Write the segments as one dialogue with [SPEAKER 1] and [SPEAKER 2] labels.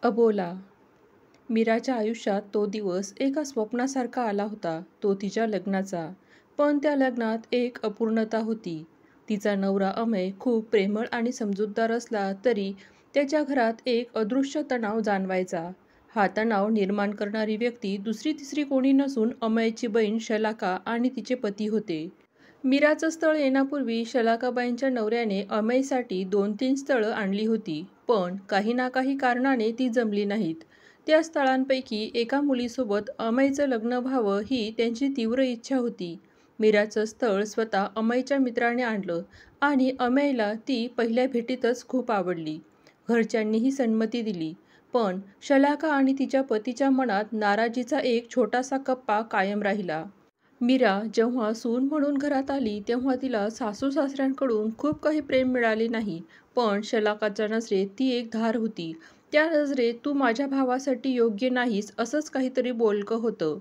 [SPEAKER 1] अबोला. मीराच्या आयुष्यात तो दिवस एका स्वप्नासारखा आला होता. तो तिच्या लग्नाचा. पण त्या लग्नात एक अपूर्णता होती. तिचा नवरा अमय खूप प्रेमळ आणि समजूतदार असला तरी त्याच्या घरात एक अदृश्य तणाव जाणवायचा. हा तणाव निर्माण करणारी व्यक्ती दुसरी तिसरी कोणी नसून अमयची बहीण शलाका आणि तिचे पती होते. मीराचं स्थळ येण्यापूर्वी शलाकाबाईंच्या नवऱ्याने अमयसाठी 2-3 स्थळं आणली होती. पण काही ना काही कारणाने ती जमली नाहीत. त्या स्थळांपैकी एका मुलीसोबत अमयचं लग्न व्हावं ही त्यांची तीव्र इच्छा होती. मीराचं स्थळ स्वतः अमयच्या मित्राने आणलं आणि अमयला ती पहिल्या भेटीतच खूप आवडली. घरच्यांनीही संमती दिली. पण शलाका आणि तिच्या पतीच्या मनात नाराजीचा एक छोटासा कप्पा कायम राहिला. मीरा जेव्हा सून म्हणून घरात आली तेव्हा तिला सासू-सासऱ्यांकडून खूप काही प्रेम मिळाले नाही. पण शलाकाच्या नजरेत ती एक धार होती. त्या नजरेत तू माझ्या भावासाठी योग्य नाहीस असंच काहीतरी बोलकं होतं.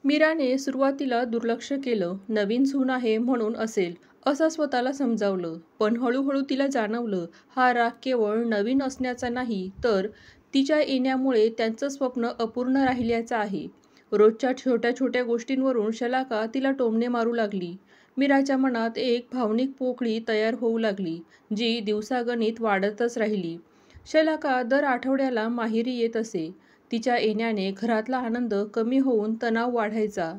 [SPEAKER 1] मीराने सुरुवातीला दुर्लक्ष केलं. नवीन सून आहे म्हणून असेल असं स्वतःला समजावलं. पण हळूहळू तिला जाणवलं हा राग केवळ नवीन असण्याचा नाही तर तिच्या येण्यामुळे त्यांचं स्वप्न अपूर्ण राहिल्याचं आहे. रोजच्या छोट्या छोट्या गोष्टींवरून शलाका तिला टोमणे मारू लागली. मीराच्या मनात एक भावनिक पोकळी तयार होऊ लागली, जी दिवसागणिक वाढतच राहिली. शलाका दर आठवड्याला माहेरी येत असे. तिच्या येण्याने घरातला आनंद कमी होऊन तणाव वाढायचा.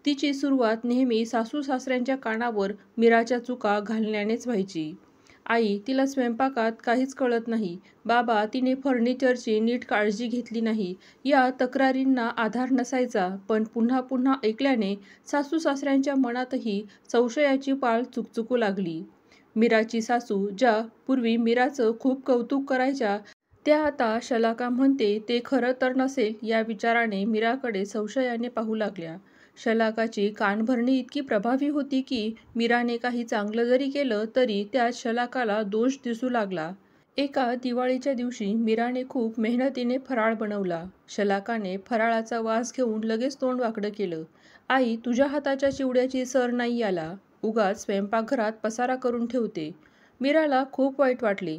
[SPEAKER 1] तिची सुरुवात नेहमी सासू-सासऱ्यांच्या कानावर मीराच्या चुका घालण्यानेच व्हायची. आई, तिला स्वयंपाकात काहीच कळत नाही. बाबा, तिने फर्निचरची नीट काळजी घेतली नाही. या तक्रारींना आधार नसायचा. पण पुन्हा पुन्हा ऐकल्याने सासू-सासऱ्यांच्या मनातही संशयाची पाल चुकचुकू लागली. मीराची सासू, ज्या पूर्वी मीराचं खूप कौतुक करायच्या, त्या आता शलाका म्हणते ते खरं तर नसेल या विचाराने मीराकडे संशयाने पाहू लागल्या. शलाकाची कानभरणी इतकी प्रभावी होती की मीराने काही चांगलं जरी केलं तरी त्यात शलाकाला दोष दिसू लागला. एका दिवाळीच्या दिवशी मीराने खूप मेहनतीने फराळ बनवला. शलाकाने फराळाचा वास घेऊन लगेच तोंड वाकडं केलं. आई, तुझ्या हाताच्या चिवड्याची सर नाही याला. उगाच स्वयंपाकघरात पसारा करून ठेवते. मीराला खूप वाईट वाटले.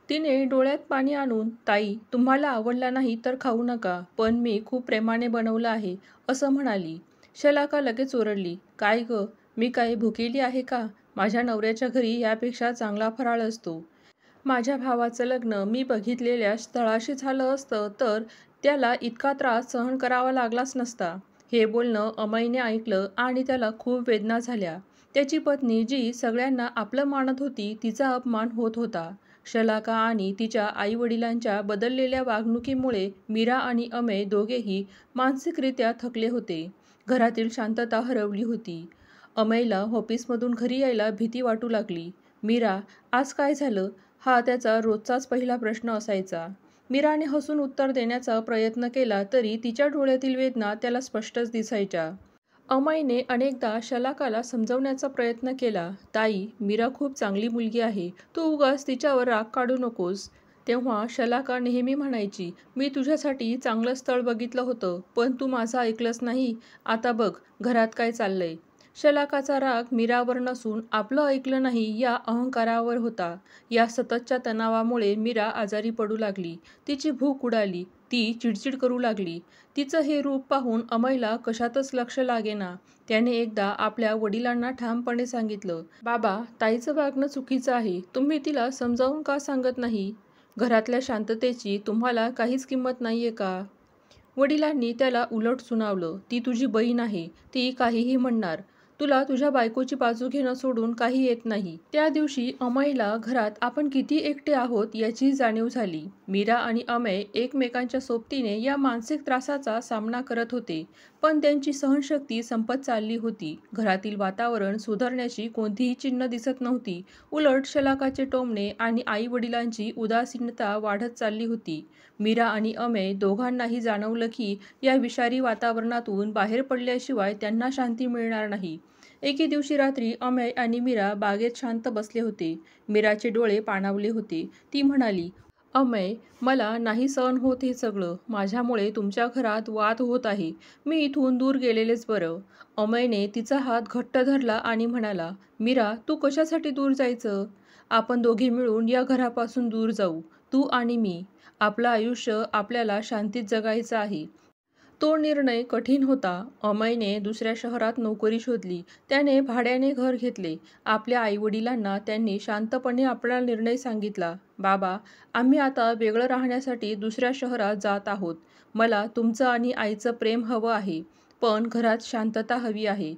[SPEAKER 1] तिने डोळ्यात पाणी आणून, ताई, तुम्हाला आवडला नाही तर खाऊ नका, पण मी खूप प्रेमाने बनवलं आहे, असं म्हणाली. शलाका लगेच ओरडली, काय गं, मी काय भुकेली आहे का? माझ्या नवऱ्याच्या घरी यापेक्षा चांगला फराळ असतो. माझ्या भावाचं लग्न मी बघितलेल्या स्थळाशी झालं असतं तर त्याला इतका त्रास सहन करावा लागलाच नसता. हे बोलणं अमयने ऐकलं आणि त्याला खूप वेदना झाल्या. त्याची पत्नी जी सगळ्यांना आपलं मानत होती तिचा अपमान होत होता. शलाका आणि तिच्या आई-वडिलांच्या बदललेल्या वागणुकीमुळे मीरा आणि अमय दोघेही मानसिकरित्या थकले होते. घरातील शांतता हरवली होती. अमयला ऑफिसमधून घरी यायला भीती वाटू लागली. मीरा, आज काय झालं? हा त्याचा रोजचाच पहिला प्रश्न असायचा. मीराने हसून उत्तर देण्याचा प्रयत्न केला तरी तिच्या डोळ्यातील वेदना त्याला स्पष्टच दिसायच्या. अमयने अनेकदा शलाकाला समजावण्याचा प्रयत्न केला. ताई, मीरा खूप चांगली मुलगी आहे. तू उगाच तिच्यावर राग काढू नकोस. तेव्हा शलाका नेहमी म्हणायची, मी तुझ्यासाठी चांगलं स्थळ बघितलं होतं, पण तू माझं ऐकलंच नाही. आता बघ घरात काय चाललंय. शलाकाचा राग मीरावर नसून आपलं ऐकलं नाही या अहंकारावर होता. या सततच्या तणावामुळे मीरा आजारी पडू लागली. तिची भूक उडाली. ती चिडचिड करू लागली. तिचं हे रूप पाहून अमयला कशातच लक्ष लागेना. त्याने एकदा आपल्या वडिलांना ठामपणे सांगितलं, बाबा, ताईचं वागणं चुकीचं आहे. तुम्ही तिला समजावून का सांगत नाही? घरातल्या शांततेची तुम्हाला काहीच किंमत नाहीये का? वडिलांनी त्याला उलट सुनावलं, ती तुझी बहीण आहे. ती काहीही म्हणणार. तुला तुझ्या बायकोची बाजू घेणं सोडून काही येत नाही. त्या दिवशी अमयला घरात आपण किती एकटे आहोत याची जाणीव झाली. मीरा आणि अमय एकमेकांच्या सोबतीने या मानसिक त्रासाचा सामना करत होते. पण त्यांची सहनशक्ती संपत चालली होती. घरातील वातावरण सुधारण्याची कोणतीही चिन्ह दिसत नव्हती. उलट शलाकाचे टोमणे आणि आई-वडिलांची उदासीनता वाढत चालली होती. मीरा आणि अमय दोघांनाही जाणवलं की या विषारी वातावरणातून बाहेर पडल्याशिवाय त्यांना शांती मिळणार नाही. एके दिवशी रात्री अमय आणि मीरा बागेत शांत बसले होते. मीराचे डोळे पाणावले होते. ती म्हणाली, अमय, मला नाही सहन होत हे सगळं. माझ्यामुळे तुमच्या घरात वाद होत आहे. मी इथून दूर गेलेलेच बरं. अमयने तिचा हात घट्ट धरला आणि म्हणाला, मीरा, तू कशासाठी दूर जायचं? आपण दोघे मिळून या घरापासून दूर जाऊ, तू आणि मी. आपलं आयुष्य आपल्याला शांतीत जगायचं आहे. तो निर्णय कठीण होता. अमयने दुसऱ्या शहरात नोकरी शोधली. त्याने भाड्याने घर घेतले. आपल्या आईवडिलांना त्यांनी शांतपणे आपला निर्णय सांगितला. बाबा, आम्ही आता वेगळं राहण्यासाठी दुसऱ्या शहरात जात आहोत. मला तुमचं आणि आईचं प्रेम हवं आहे. पण घरात शांतता हवी आहे.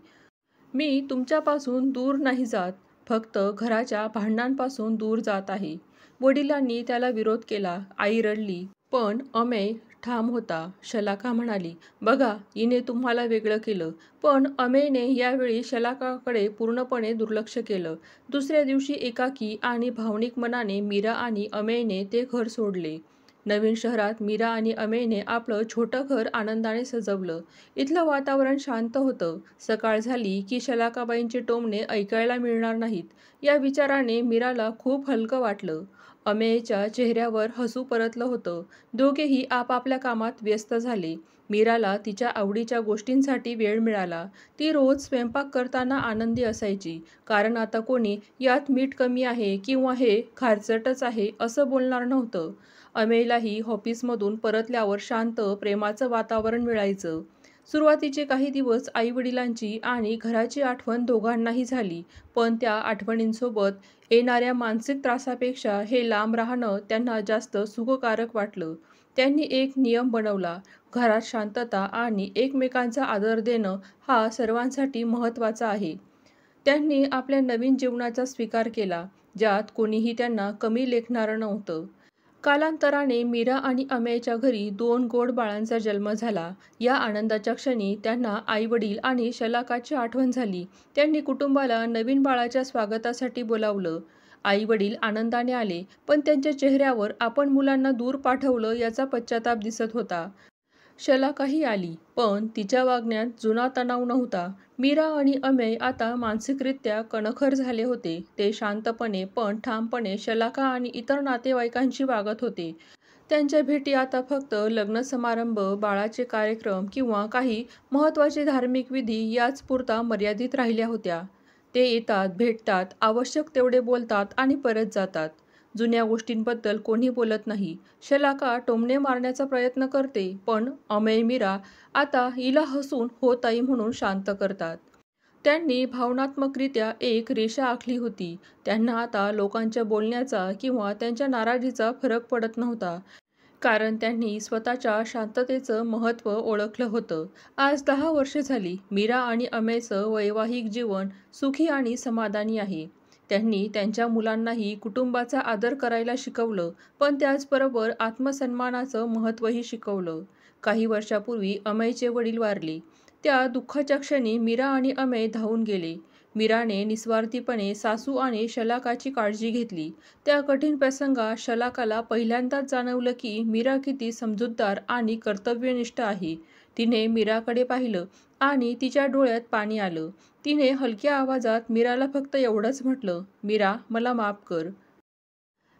[SPEAKER 1] मी तुमच्यापासून दूर नाही जात, फक्त घराच्या भांडणांपासून दूर जात आहे. वडिलांनी त्याला विरोध केला. आई रडली. पण अमेय ठाम होता. शलाका म्हणाली, बघा, हिने तुम्हाला वेगळं केलं. पण अमेयने यावेळी शलाकाकडे पूर्णपणे दुर्लक्ष केलं. दुसऱ्या दिवशी एकाकी आणि भावनिक मनाने मीरा आणि अमेयने ते घर सोडले. नवीन शहरात मीरा आणि अमेयने आपलं छोटं घर आनंदाने सजवलं. इथलं वातावरण शांत होतं. सकाळ झाली की शलाकाबाईंचे टोमणे ऐकायला मिळणार नाहीत, या विचाराने मीराला खूप हलकं वाटलं. अमेयच्या चेहऱ्यावर हसू परतलं होतं. दोघेही आपापल्या कामात व्यस्त झाले. मीराला तिच्या आवडीच्या गोष्टींसाठी वेळ मिळाला. ती रोज स्वयंपाक करताना आनंदी असायची, कारण आता कोणी यात मीठ कमी आहे किंवा हे खारचटच आहे असं बोलणार नव्हतं. अमेयलाही ऑफिसमधून परतल्यावर शांत, प्रेमाचं वातावरण मिळायचं. सुरुवातीचे काही दिवस आईवडिलांची आणि घराची आठवण दोघांनाही झाली, पण त्या आठवणींसोबत येणाऱ्या मानसिक त्रासापेक्षा हे लांब राहणं त्यांना जास्त सुखकारक वाटलं. त्यांनी एक नियम बनवला. घरात शांतता आणि एकमेकांचा आदर देणं हा सर्वांसाठी महत्त्वाचा आहे. त्यांनी आपल्या नवीन जीवनाचा स्वीकार केला, ज्यात कोणीही त्यांना कमी लेखणारं नव्हतं. कालांतराने मीरा आणि अमेयच्या घरी 2 गोड बाळांचा जन्म झाला. या आनंदाच्या क्षणी त्यांना आईवडील आणि शलाकाची आठवण झाली. त्यांनी कुटुंबाला नवीन बाळाच्या स्वागतासाठी बोलावलं. आईवडील आनंदाने आले, पण त्यांच्या चेहऱ्यावर आपण मुलांना दूर पाठवलं याचा पश्चाताप दिसत होता. शलाकाही आली, पण तिच्या वागण्यात जुना तणाव नव्हता. मीरा आणि अमेय आता मानसिकरित्या कणखर झाले होते. ते शांतपणे पण ठामपणे शलाका आणि इतर नातेवाईकांशी वागत होते. त्यांच्या भेटी आता फक्त लग्न समारंभ, बाळाचे कार्यक्रम किंवा काही महत्त्वाचे धार्मिक विधी याचपुरता मर्यादित राहिल्या होत्या. ते येतात, भेटतात, आवश्यक तेवढे बोलतात आणि परत जातात. जुन्या गोष्टींबद्दल कोणी बोलत नाही. शलाका टोमणे मारण्याचा प्रयत्न करते, पण अमेय, मीरा आता हिला हसून हो ताई म्हणून शांत करतात. त्यांनी भावनात्मकरित्या एक रेषा आखली होती. त्यांना आता लोकांच्या बोलण्याचा किंवा त्यांच्या नाराजीचा फरक पडत नव्हता, कारण त्यांनी स्वतःच्या शांततेचं महत्त्व ओळखलं होतं. आज 10 वर्षे झाली. मीरा आणि अमेयचं वैवाहिक जीवन सुखी आणि समाधानी आहे. त्यांनी त्यांच्या मुलांनाही कुटुंबाचा आदर करायला शिकवलं, पण त्याचबरोबर आत्मसन्मानाचं महत्त्वही शिकवलं. काही वर्षापूर्वी अमेयचे वडील वारले. त्या दुःखाच्या क्षणी मीरा आणि अमेय धावून गेले. मीराने निस्वार्थीपणे सासू आणि शलाकाची काळजी घेतली. त्या कठीण प्रसंगात शलाकाला पहिल्यांदाच जाणवलं की मीरा किती समजूतदार आणि कर्तव्यनिष्ठ आहे. तिने मीराकडे पाहिलं आणि तिच्या डोळ्यात पाणी आलं. तिने हलक्या आवाजात मीराला फक्त एवढंच म्हटलं, मीरा, मला माफ कर.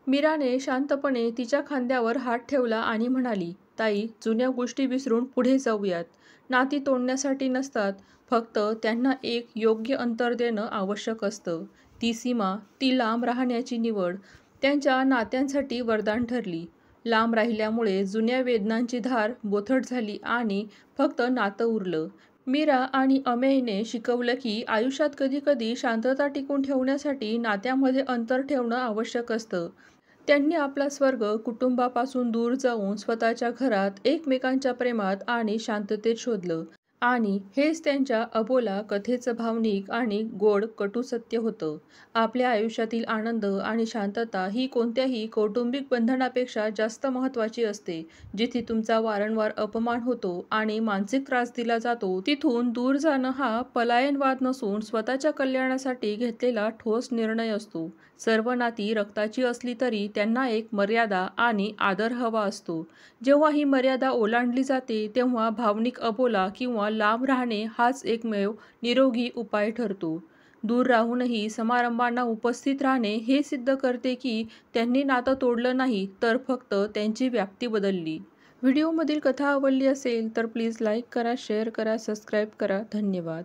[SPEAKER 1] मीराने शांतपणे तिच्या खांद्यावर हात ठेवला आणि म्हणाली, ताई, जुन्या गोष्टी विसरून पुढे जाऊयात. नाती तोडण्यासाठी नसतात, फक्त त्यांना एक योग्य अंतर देणं आवश्यक असतं. ती सीमा, ती लांब राहण्याची निवड त्यांच्या नात्यांसाठी वरदान ठरली. लांब राहिल्यामुळे जुन्या वेदनांची धार बोथट झाली आणि फक्त नातं उरलं. मीरा आणि अमेयने शिकवलं की आयुष्यात कधीकधी शांतता टिकून ठेवण्यासाठी नात्यामध्ये अंतर ठेवणं आवश्यक असतं. त्यांनी आपला स्वर्ग कुटुंबापासून दूर जाऊन स्वतःच्या घरात एकमेकांच्या प्रेमात आणि शांततेत शोधलं. आणि हेच त्यांच्या अबोला कथेचं भावनिक आणि गोड कटू सत्य होतं. आपल्या आयुष्यातील आनंद आणि शांतता ही कोणत्याही कौटुंबिक बंधनापेक्षा जास्त महत्त्वाची असते. जिथे तुमचा वारंवार अपमान होतो आणि मानसिक त्रास दिला जातो, तिथून दूर जाणं हा पलायनवाद नसून स्वतःच्या कल्याणासाठी घेतलेला ठोस निर्णय असतो. सर्व नाती रक्ताची असली तरी त्यांना एक मर्यादा आणि आदर हवा असतो. जेव्हा ही मर्यादा ओलांडली जाते, तेव्हा भावनिक अबोला किंवा लांब राहणे हाच एकमेव निरोगी उपाय ठरतो. दूर राहूनही समारंभांना उपस्थित राहणे हे सिद्ध करते की त्यांनी नातं तोडलं नाही, तर फक्त त्यांची व्याप्ती बदलली. व्हिडिओमधील कथा आवडली असेल तर प्लीज लाईक करा, शेअर करा, सबस्क्राईब करा. धन्यवाद.